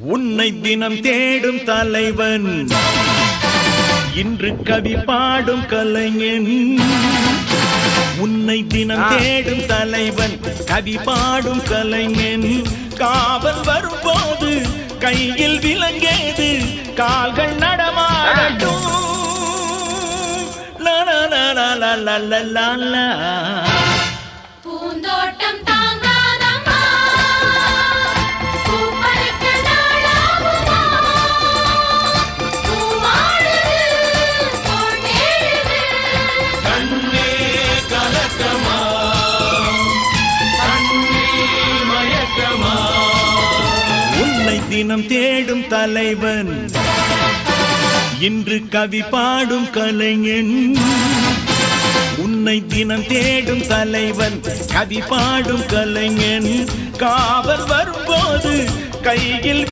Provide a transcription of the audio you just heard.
உன்னை தினம் தேடும் தலைவன், இன்று கவி பாடும் கலைஞன். உன்னை தினம் தேடும் தலைவன், கவி பாடும் கலைஞன். காவல் வரும்போது கையில் விலங்கேது, கால்கள் நடமாடட்டும். பூந்தோட்டம் தினம் தேடும் தலைவன், இன்று கவி பாடும் கலைஞன். உன்னை தினம் தேடும் தலைவன், கவி பாடும் கலைஞன். காவல் வரும்போது கையில்